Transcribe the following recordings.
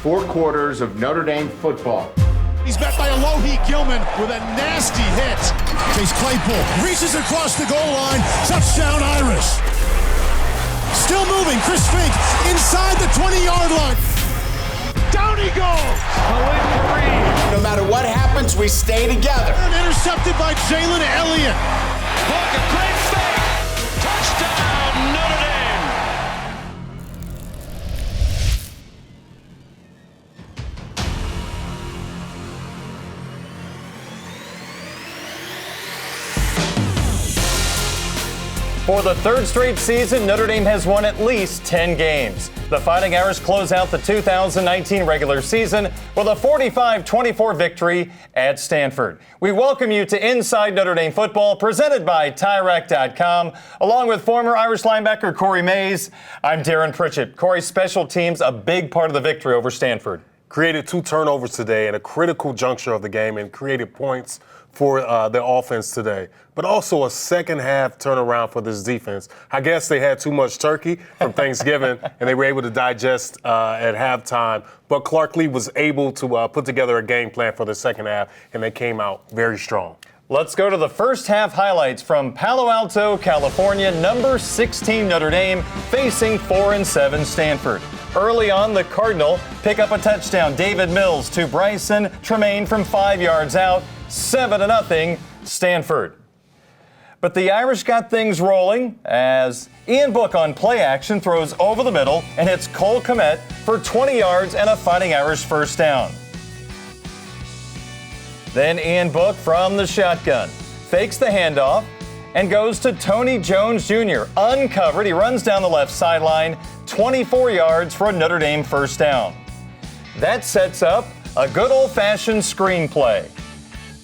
4 quarters of Notre Dame football. He's met by Alohi Gilman with a nasty hit. Chase Claypool reaches across the goal line. Touchdown Irish. Still moving. Chris Fink inside the 20-yard line. Down he goes. No matter what happens, we stay together. Intercepted by Jalen Elliott. Look, a great fake. Touchdown, Notre Dame. For the third straight season, Notre Dame has won at least 10 games. The Fighting Irish close out the 2019 regular season with a 45-24 victory at Stanford. We welcome you to Inside Notre Dame Football, presented by Tyrek.com, along with former Irish linebacker Corey Mays. I'm Darren Pritchett. Corey, special teams, a big part of the victory over Stanford. Created 2 turnovers today at a critical juncture of the game and created points for their offense today, but also a second half turnaround for this defense. I guess they had too much turkey from Thanksgiving and they were able to digest at halftime, but Clark Lee was able to put together a game plan for the second half and they came out very strong. Let's go to the first half highlights from Palo Alto, California. Number 16 Notre Dame facing 4-7 Stanford. Early on, the Cardinal pick up a touchdown. David Mills to Bryson Tremaine from 5 yards out. 7-0 Stanford. But the Irish got things rolling as Ian Book on play action throws over the middle and hits Cole Kmet for 20 yards and a Fighting Irish first down. Then Ian Book from the shotgun fakes the handoff and goes to Tony Jones Jr. Uncovered, he runs down the left sideline, 24 yards for a Notre Dame first down. That sets up a good old-fashioned screenplay.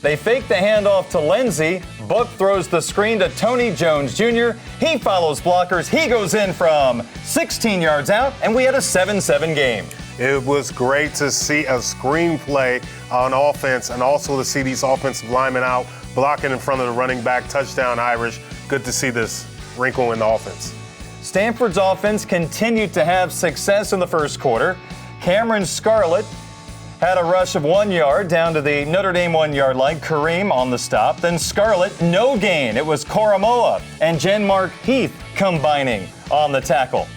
They fake the handoff to Lindsey. Book throws the screen to Tony Jones Jr. He follows blockers. He goes in from 16 yards out, and we had a 7-7 game. It was great to see a screenplay on offense and also to see these offensive linemen out blocking in front of the running back. Touchdown Irish. Good to see this wrinkle in the offense. Stanford's offense continued to have success in the first quarter. Cameron Scarlett had a rush of 1 yard down to the Notre Dame 1 yard line. Kareem on the stop. Then Scarlett, no gain. It was Koromoa and Jen-Mark Heath combining on the tackle.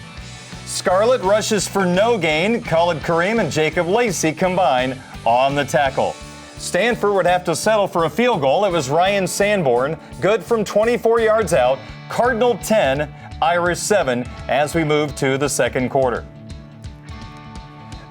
Scarlett rushes for no gain. Khalid Kareem and Jacob Lacey combine on the tackle. Stanford would have to settle for a field goal. It was Ryan Sanborn, good from 24 yards out. Cardinal 10, Irish 7 as we move to the second quarter.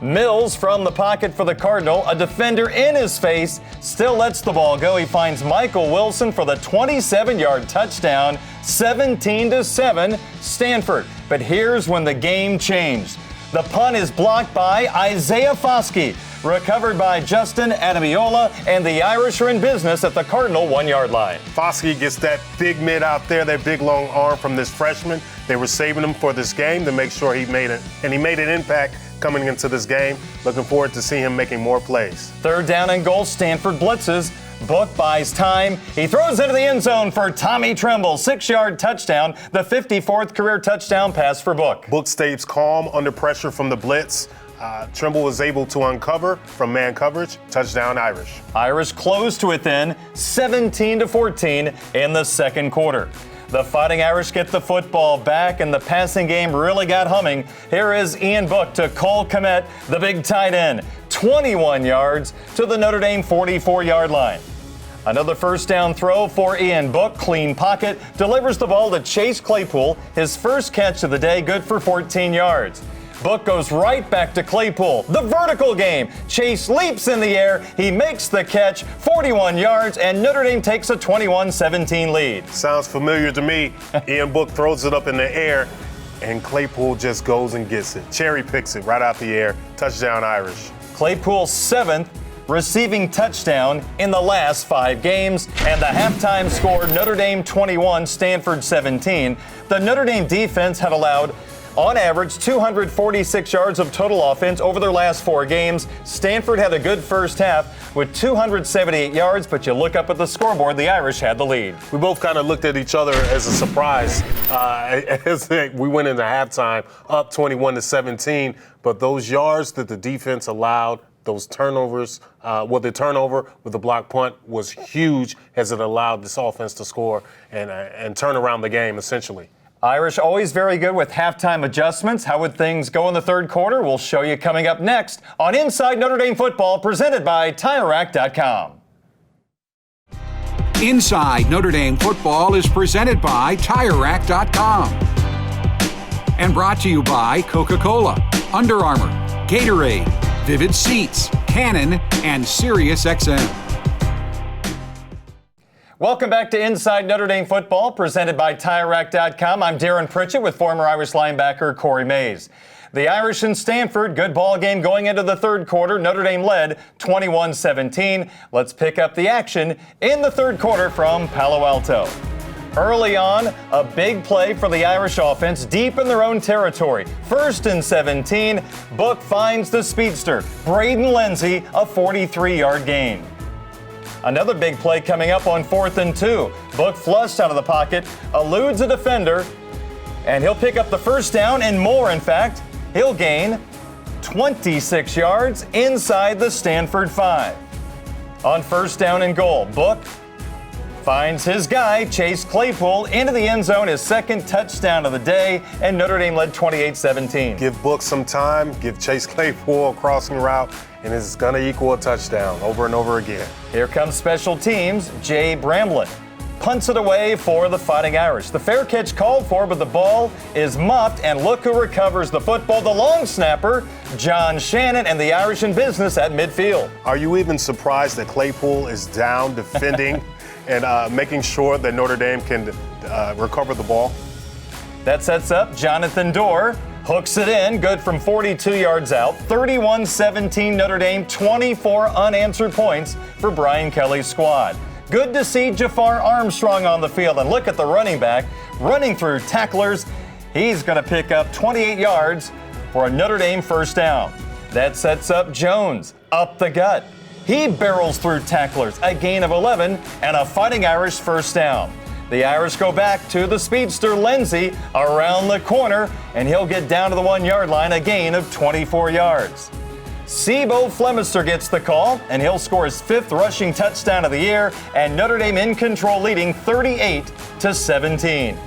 Mills from the pocket for the Cardinal, a defender in his face, still lets the ball go. He finds Michael Wilson for the 27-yard touchdown, 17-7 Stanford. But here's when the game changed. The punt is blocked by Isaiah Foskey, recovered by Justin Adamiola, and the Irish are in business at the Cardinal 1 yard line. Foskey gets that big mid out there, that big long arm from this freshman. They were saving him for this game to make sure he made it, and he made an impact coming into this game. Looking forward to seeing him making more plays. Third down and goal, Stanford blitzes. Book buys time. He throws into the end zone for Tommy Tremble. 6-yard touchdown, the 54th career touchdown pass for Book. Book stays calm under pressure from the blitz. Tremble was able to uncover from man coverage. Touchdown Irish. Irish close to within 17-14 in the second quarter. The Fighting Irish get the football back, and the passing game really got humming. Here is Ian Book to Cole Kmet, the big tight end. 21 yards to the Notre Dame 44-yard line. Another first down throw for Ian Book. Clean pocket. Delivers the ball to Chase Claypool. His first catch of the day, good for 14 yards. Book goes right back to Claypool. The vertical game. Chase leaps in the air. He makes the catch, 41 yards, and Notre Dame takes a 21-17 lead. Sounds familiar to me. Ian Book throws it up in the air, and Claypool just goes and gets it. Cherry picks it right out the air. Touchdown Irish. Claypool's 7th receiving touchdown in the last 5 games, and the halftime score, Notre Dame 21, Stanford 17. The Notre Dame defense had allowed On average, 246 yards of total offense over their last 4 games. Stanford had a good first half with 278 yards, but you look up at the scoreboard, the Irish had the lead. We both kind of looked at each other as a surprise as we went into halftime up 21-17, but those yards that the defense allowed, those turnovers, the turnover with the block punt was huge as it allowed this offense to score and turn around the game essentially. Irish always very good with halftime adjustments. How would things go in the third quarter? We'll show you coming up next on Inside Notre Dame Football, presented by TireRack.com. Inside Notre Dame Football is presented by TireRack.com and brought to you by Coca-Cola, Under Armour, Gatorade, Vivid Seats, Canon, and SiriusXM. Welcome back to Inside Notre Dame Football, presented by TireRack.com. I'm Darren Pritchett with former Irish linebacker Corey Mays. The Irish and Stanford, good ball game going into the third quarter. Notre Dame led 21-17. Let's pick up the action in the third quarter from Palo Alto. Early on, a big play for the Irish offense deep in their own territory. 1st and 17, Book finds the speedster, Braden Lenzy, a 43-yard gain. Another big play coming up on 4th and 2. Book flushed out of the pocket, eludes a defender, and he'll pick up the first down and more, in fact. He'll gain 26 yards inside the Stanford 5. On 1st down and goal, Book finds his guy, Chase Claypool, into the end zone, his 2nd touchdown of the day, and Notre Dame led 28-17. Give Book some time, give Chase Claypool a crossing route, and it's going to equal a touchdown over and over again. Here comes special teams. Jay Bramlett punts it away for the Fighting Irish. The fair catch called for, but the ball is muffed, and look who recovers the football. The long snapper, John Shannon, and the Irish in business at midfield. Are you even surprised that Claypool is down defending and making sure that Notre Dame can recover the ball? That sets up Jonathan Dorr. Hooks it in, good from 42 yards out. 31-17 Notre Dame, 24 unanswered points for Brian Kelly's squad. Good to see Jafar Armstrong on the field, and look at the running back running through tacklers. He's going to pick up 28 yards for a Notre Dame first down. That sets up Jones up the gut. He barrels through tacklers, a gain of 11 and a Fighting Irish first down. The Irish go back to the speedster Lenzy around the corner, and he'll get down to the 1-yard line, a gain of 24 yards. Sibo Flemister gets the call, and he'll score his 5th rushing touchdown of the year, and Notre Dame in control, leading 38-17.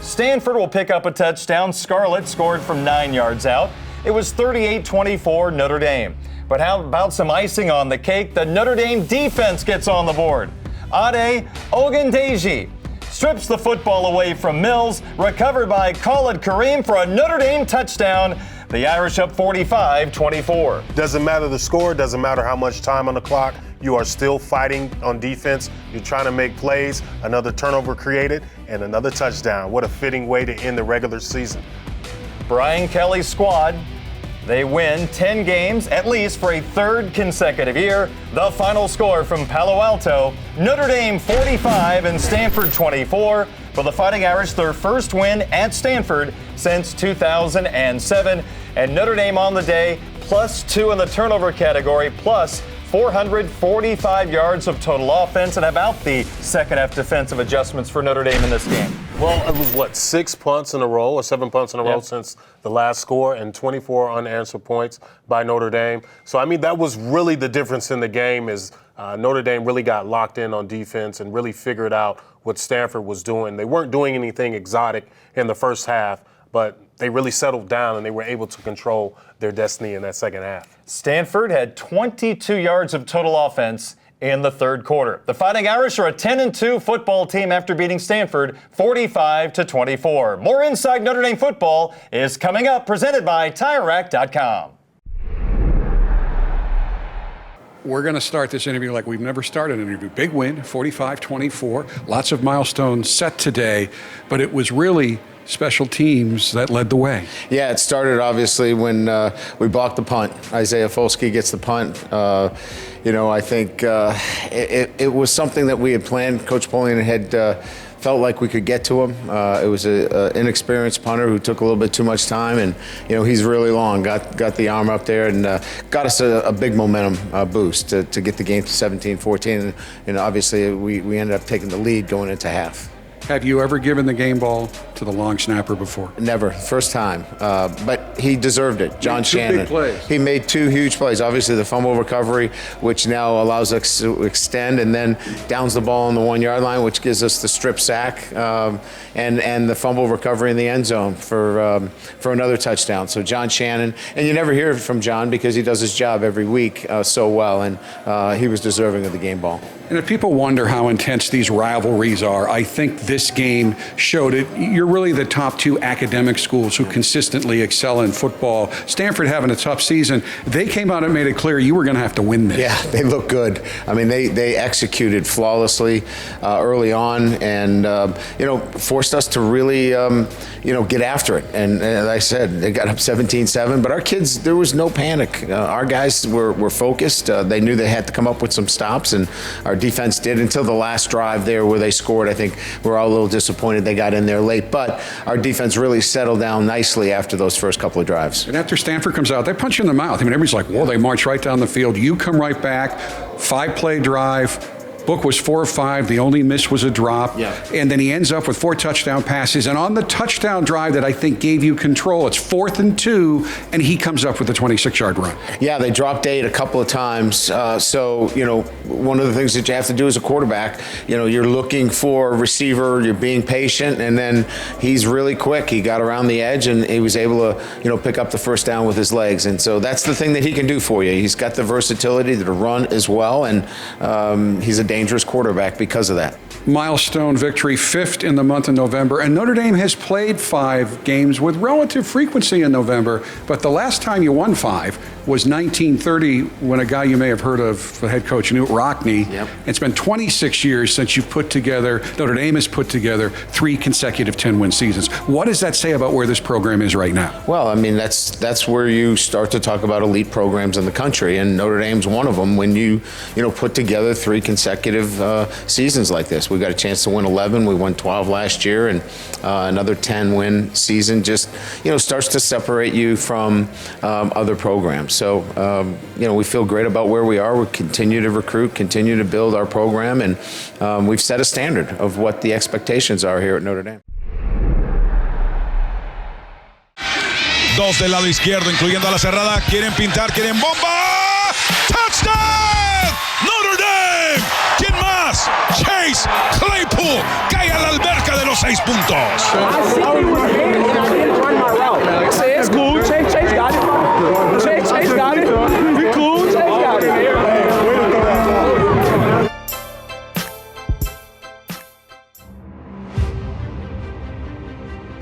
Stanford will pick up a touchdown. Scarlett scored from 9 yards out. It was 38-24 Notre Dame. But how about some icing on the cake? The Notre Dame defense gets on the board. Ade Ogundeji strips the football away from Mills, recovered by Khalid Kareem for a Notre Dame touchdown. The Irish up 45-24. Doesn't matter the score, doesn't matter how much time on the clock. You are still fighting on defense. You're trying to make plays. Another turnover created and another touchdown. What a fitting way to end the regular season. Brian Kelly's squad, they win 10 games at least for a 3rd consecutive year. The final score from Palo Alto, Notre Dame 45 and Stanford 24. For the Fighting Irish, their first win at Stanford since 2007. And Notre Dame on the day, +2 in the turnover category, plus 445 yards of total offense, and about the second half defensive adjustments for Notre Dame in this game. Well, it was 6 punts in a row or 7 punts in a row since the last score, and 24 unanswered points by Notre Dame. So, I mean, that was really the difference in the game is Notre Dame really got locked in on defense and really figured out what Stanford was doing. They weren't doing anything exotic in the first half, but they really settled down and they were able to control their destiny in that second half. Stanford had 22 yards of total offense in the third quarter. The Fighting Irish are a 10-2 football team after beating Stanford 45-24. More Inside Notre Dame Football is coming up, presented by TireRack.com. We're going to start this interview like we've never started an interview. Big win, 45-24. Lots of milestones set today, but it was really special teams that led the way. Yeah, it started obviously when we blocked the punt. Isaiah Folsky gets the punt. I think it was something that we had planned. Coach Polian had felt like we could get to him. It was an inexperienced punter who took a little bit too much time, and he's really long. Got the arm up there and got us a big momentum boost to get the game to 17-14. And obviously we ended up taking the lead going into half. Have you ever given the game ball to the long snapper before? Never. First time. But he deserved it. John Big Shannon. plays. He made 2 huge plays. Obviously, the fumble recovery, which now allows us to extend, and then downs the ball on the 1-yard line, which gives us the strip sack, and the fumble recovery in the end zone for another touchdown. So John Shannon, and you never hear from John because he does his job every week so well, and he was deserving of the game ball. And if people wonder how intense these rivalries are, I think this game showed it. You're really the top 2 academic schools who consistently excel in football. Stanford having a tough season. They came out and made it clear you were going to have to win this. Yeah, they look good. I mean, they executed flawlessly early on, and forced us to really get after it. And as I said, they got up 17-7. But our kids, there was no panic. Our guys were focused. They knew they had to come up with some stops, and our defense did until the last drive there where they scored. I think we're all a little disappointed they got in there late, but our defense really settled down nicely after those first couple of drives. And after Stanford comes out, they punch you in the mouth. I mean, everybody's like, whoa, they march right down the field. You come right back, 5-play drive. Book was 4 of 5. The only miss was a drop. Yeah. And then he ends up with 4 touchdown passes. And on the touchdown drive that I think gave you control, it's 4th and 2, and he comes up with a 26-yard run. Yeah, they dropped 8 a couple of times. So, one of the things that you have to do as a quarterback, you're looking for a receiver, you're being patient, and then he's really quick. He got around the edge, and he was able to, pick up the first down with his legs. And so that's the thing that he can do for you. He's got the versatility to run as well, and he's a dangerous quarterback because of that. Milestone victory, 5th in the month of November, and Notre Dame has played 5 games with relative frequency in November, but the last time you won 5 was 1930 when a guy you may have heard of, the head coach, Newt Rockne. Yep. It's been 26 years since you've put together, Notre Dame has put together 3 consecutive 10-win seasons. What does that say about where this program is right now? Well, I mean, that's where you start to talk about elite programs in the country, and Notre Dame's one of them when you put together 3 consecutive seasons like this. We got a chance to win 11. We won 12 last year, and another 10-win season just starts to separate you from other programs. So we feel great about where we are. We continue to recruit, continue to build our program, and we've set a standard of what the expectations are here at Notre Dame. Dos del lado izquierdo, incluyendo a la cerrada. Quieren pintar, quieren bomba. Touchdown! Notre Dame. ¿Quién más? Chase Claypool cae a la alberca de los 6 puntos. I see he was made and I didn't run my route. Say it's cool. Chase got it. Chase got it. We cool. Chase got it.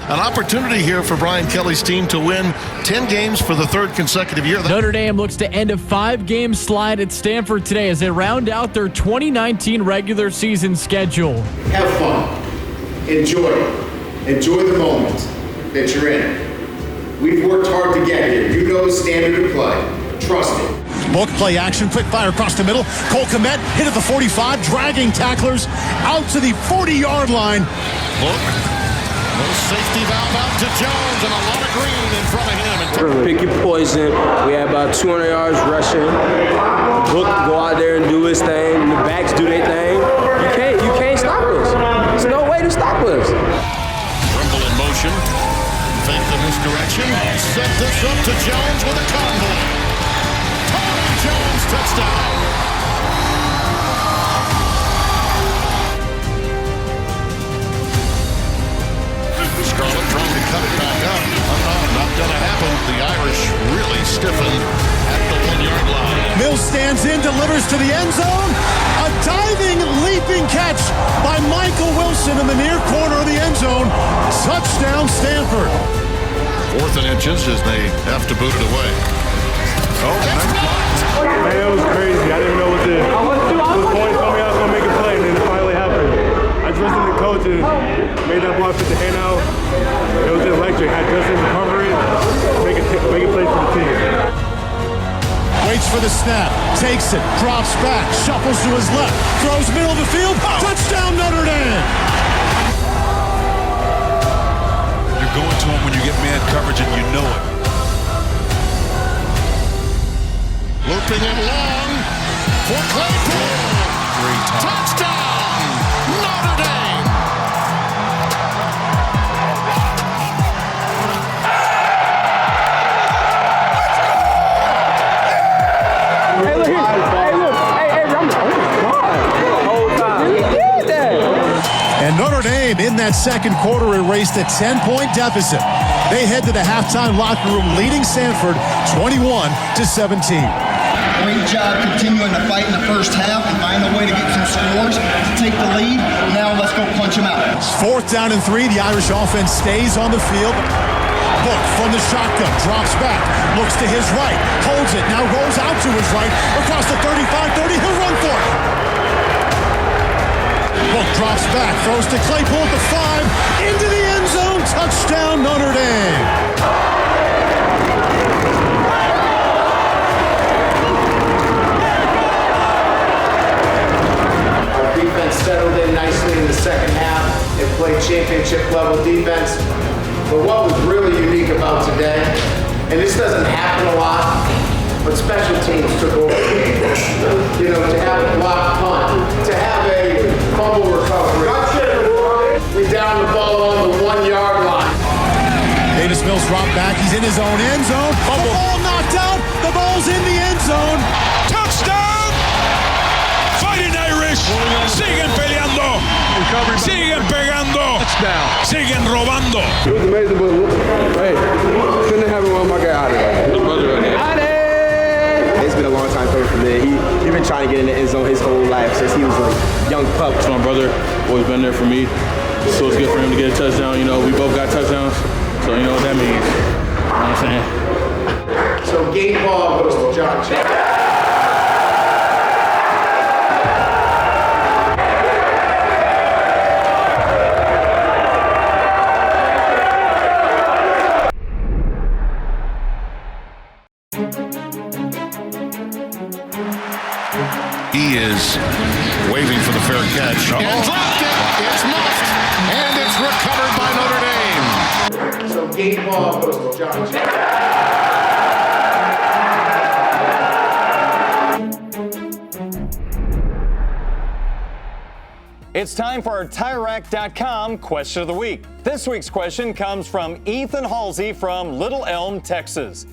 An opportunity here for Brian Kelly's team to win 10 games for the 3rd consecutive year. Notre Dame looks to end a 5-game slide at Stanford today as they round out their 2019 regular season schedule. Have fun. Enjoy it. Enjoy the moment that you're in. We've worked hard to get here. You know the standard of play. Trust it. Bulk play action, quick fire across the middle. Cole Kmet hit at the 45, dragging tacklers out to the 40-yard line. Look. Little safety valve out to Jones and a lot of green in front of him. Pick your poison. We had about 200 yards rushing. Book go out there and do his thing. And the backs do their thing. You can't stop us. There's no way to stop us. Rumble in motion. Fake the misdirection. Set this up to Jones with a combo. Tony Jones touchdown. Scarlett trying to cut it back up. Not going to happen. The Irish really stiffened at the 1-yard line. Mills stands in, delivers to the end zone. A diving, leaping catch by Michael Wilson in the near corner of the end zone. Touchdown, Stanford. 4th and inches as they have to boot it away. Oh, that's blocked. Man, it was crazy. I didn't know what to do. The point told me I was going to make a play, and then it finally happened. I just listened to the coach and made that block, put the hand out. It was electric. I just didn't cover it, make a play for the team. Waits for the snap, takes it, drops back, shuffles to his left, throws middle of the field. Touchdown, Notre Dame! coverage, and you know it. Looping it long for Claypool. Touchdown, Notre Dame. Hey, look here. Hey, I'm like, oh my God. The whole time. He did that. And Notre Dame in that second quarter erased a 10-point deficit. They head to the halftime locker room leading Stanford 21-17. Great job continuing to fight in the first half and find a way to get some scores to take the lead. Now let's go punch them out. 4th down and 3. The Irish offense stays on the field. Book from the shotgun, drops back, looks to his right, holds it, now rolls out to his right, across the 35-30, he'll run for it. Book drops back, throws to Claypool at the 5, into the end zone, touchdown Notre Dame. Settled in nicely in the second half and played championship level defense. But what was really unique about today, and this doesn't happen a lot, but special teams took over. You know, to have a blocked punt, to have a fumble recovery. We down the ball on the 1-yard line. Davis Mills dropped back, he's in his own end zone. The ball knocked out, the ball's in the end zone. Touchdown! Fighting Irish. Siguen peleando. Siguen pegando. Siguen robando. It was amazing, but hey, couldn't have one of my guy out there. It's been a long time coming from there. He's been trying to get in the end zone his whole life since he was a young pup. It's my brother, always been there for me. So it's good for him to get a touchdown. You know, we both got touchdowns. So you know what that means. You know what I'm saying? So game ball goes to John Chapman. He is waving for the fair catch. And dropped it. It's muffed. And it's recovered by Notre Dame. So game ball goes to John Chapman. It's time for our TireRack.com question of the week. This week's question comes from Ethan Halsey from Little Elm, Texas.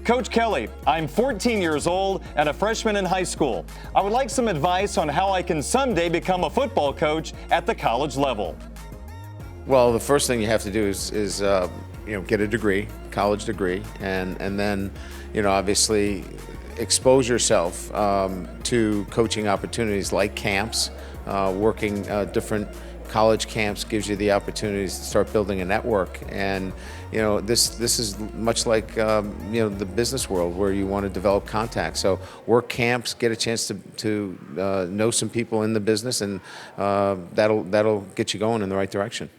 Coach Kelly, I'm 14 years old and a freshman in high school. I would like some advice on how I can someday become a football coach at the college level. Well, the first thing you have to do is get a degree, college degree, and then, obviously expose yourself to coaching opportunities like camps. Working different college camps gives you the opportunities to start building a network, and this is much like the business world where you want to develop contacts. So work camps, get a chance to know some people in the business, and that'll get you going in the right direction.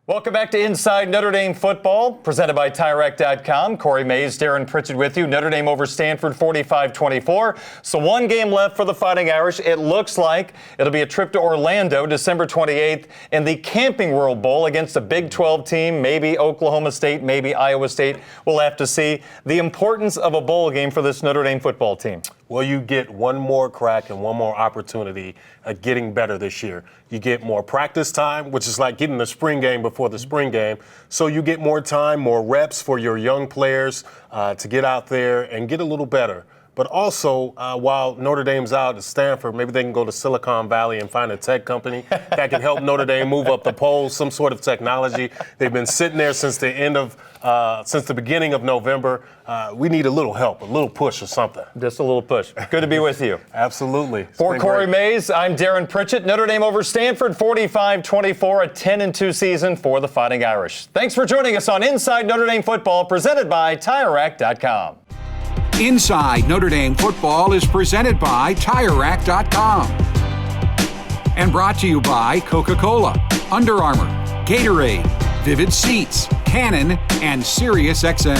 Welcome back to Inside Notre Dame Football, presented by TireRack.com. Corey Mays, Darren Pritchett with you. Notre Dame over Stanford 45-24. So one game left for the Fighting Irish. It looks like it'll be a trip to Orlando December 28th in the Camping World Bowl against a Big 12 team, maybe Oklahoma State, maybe Iowa State. We'll have to see. The importance of a bowl game for this Notre Dame football team. Well, you get one more crack and one more opportunity at getting better this year. You get more practice time, which is like getting the spring game before the spring game. So you get more time, more reps for your young players to get out there and get a little better. But also, while Notre Dame's out at Stanford, maybe they can go to Silicon Valley and find a tech company that can help Notre Dame move up the polls, some sort of technology. They've been sitting there since the beginning of November. We need a little help, a little push or something. Just a little push. Good to be with you. Absolutely. For Corey Mays, I'm Darren Pritchett. Notre Dame over Stanford 45-24, a 10-2 season for the Fighting Irish. Thanks for joining us on Inside Notre Dame Football, presented by TireRack.com. Inside Notre Dame Football is presented by TireRack.com and brought to you by Coca-Cola, Under Armour, Gatorade, Vivid Seats, Canon, and SiriusXM.